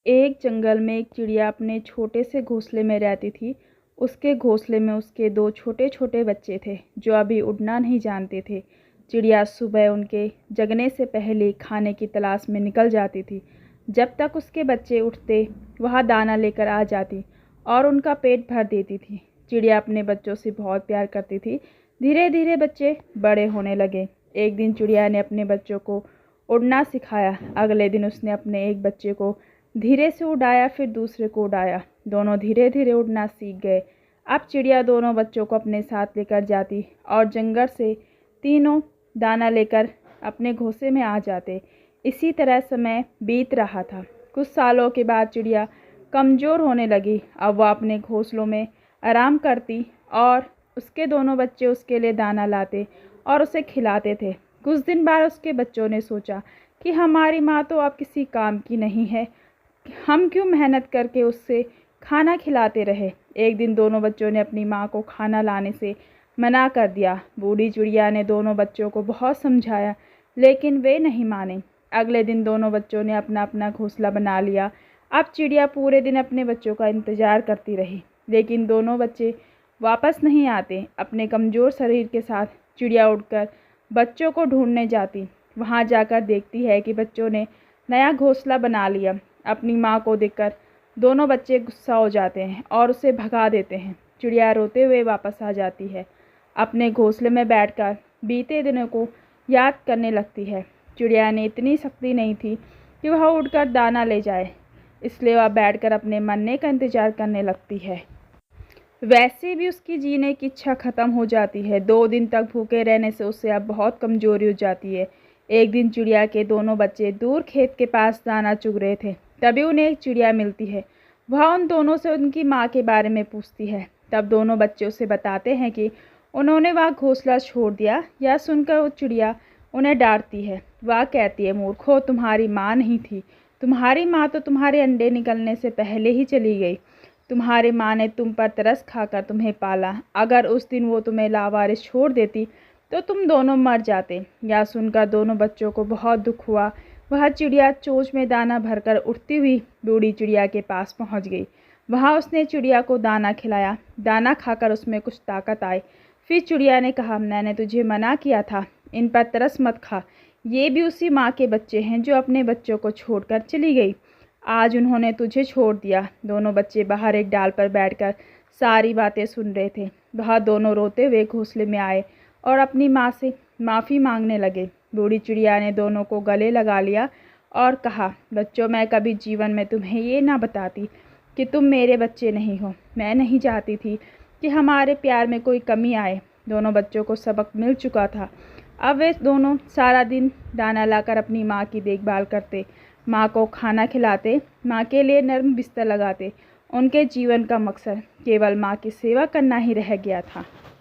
एक जंगल में एक चिड़िया अपने छोटे से घोंसले में रहती थी। उसके घोंसले में उसके दो छोटे छोटे बच्चे थे जो अभी उड़ना नहीं जानते थे। चिड़िया सुबह उनके जगने से पहले खाने की तलाश में निकल जाती थी। जब तक उसके बच्चे उठते वह दाना लेकर आ जाती और उनका पेट भर देती थी। चिड़िया अपने बच्चों से बहुत प्यार करती थी। धीरे धीरे बच्चे बड़े होने लगे। एक दिन चिड़िया ने अपने बच्चों को उड़ना सिखाया। अगले दिन उसने अपने एक बच्चे को धीरे से उड़ाया, फिर दूसरे को उड़ाया। दोनों धीरे धीरे उड़ना सीख गए। अब चिड़िया दोनों बच्चों को अपने साथ लेकर जाती और जंगल से तीनों दाना लेकर अपने घोंसले में आ जाते। इसी तरह समय बीत रहा था। कुछ सालों के बाद चिड़िया कमज़ोर होने लगी। अब वह अपने घोंसलों में आराम करती और उसके दोनों बच्चे उसके लिए दाना लाते और उसे खिलाते थे। कुछ दिन बाद उसके बच्चों ने सोचा कि हमारी माँ तो अब किसी काम की नहीं है, हम क्यों मेहनत करके उससे खाना खिलाते रहे। एक दिन दोनों बच्चों ने अपनी माँ को खाना लाने से मना कर दिया। बूढ़ी चिड़िया ने दोनों बच्चों को बहुत समझाया, लेकिन वे नहीं माने। अगले दिन दोनों बच्चों ने अपना अपना घोंसला बना लिया। अब चिड़िया पूरे दिन अपने बच्चों का इंतज़ार करती रही, लेकिन दोनों बच्चे वापस नहीं आते। अपने कमज़ोर शरीर के साथ चिड़िया उड़कर बच्चों को ढूंढने जाती। वहाँ जाकर देखती है कि बच्चों ने नया घोंसला बना लिया। अपनी माँ को देखकर दोनों बच्चे गुस्सा हो जाते हैं और उसे भगा देते हैं। चिड़िया रोते हुए वापस आ जाती है। अपने घोंसले में बैठकर बीते दिनों को याद करने लगती है। चिड़िया ने इतनी शक्ति नहीं थी कि वह उड़कर दाना ले जाए, इसलिए वह बैठकर अपने मरने का इंतज़ार करने लगती है। वैसे भी उसकी जीने की इच्छा ख़त्म हो जाती है। 2 दिन तक भूखे रहने से उसे अब बहुत कमज़ोरी हो जाती है। एक दिन चिड़िया के दोनों बच्चे दूर खेत के पास दाना चुग रहे थे। तभी उन्हें एक चिड़िया मिलती है। वह उन दोनों से उनकी माँ के बारे में पूछती है। तब दोनों बच्चे उसे बताते हैं कि उन्होंने वह घोंसला छोड़ दिया। यह सुनकर वो चिड़िया उन्हें डांटती है। वह कहती है, मूर्खों, तुम्हारी माँ नहीं थी। तुम्हारी माँ तो तुम्हारे अंडे निकलने से पहले ही चली गई। तुम्हारी माँ ने तुम पर तरस खाकर तुम्हें पाला। अगर उस दिन वो तुम्हें लावारिस छोड़ देती तो तुम दोनों मर जाते। यह सुनकर दोनों बच्चों को बहुत दुख हुआ। वह चिड़िया चोंच में दाना भरकर उड़ती हुई बूढ़ी चिड़िया के पास पहुंच गई। वहां उसने चिड़िया को दाना खिलाया। दाना खाकर उसमें कुछ ताकत आई। फिर चिड़िया ने कहा, मैंने तुझे मना किया था, इन पर तरस मत खा। ये भी उसी माँ के बच्चे हैं जो अपने बच्चों को छोड़कर चली गई। आज उन्होंने तुझे छोड़ दिया। दोनों बच्चे बाहर एक डाल पर बैठकर सारी बातें सुन रहे थे। वह दोनों रोते हुए घोंसले में आए और अपनी माँ से माफ़ी मांगने लगे। बूढ़ी चिड़िया ने दोनों को गले लगा लिया और कहा, बच्चों, मैं कभी जीवन में तुम्हें ये ना बताती कि तुम मेरे बच्चे नहीं हो। मैं नहीं चाहती थी कि हमारे प्यार में कोई कमी आए। दोनों बच्चों को सबक मिल चुका था। अब वे दोनों सारा दिन दाना लाकर अपनी माँ की देखभाल करते, माँ को खाना खिलाते, माँ के लिए नर्म बिस्तर लगाते। उनके जीवन का मकसद केवल माँ की सेवा करना ही रह गया था।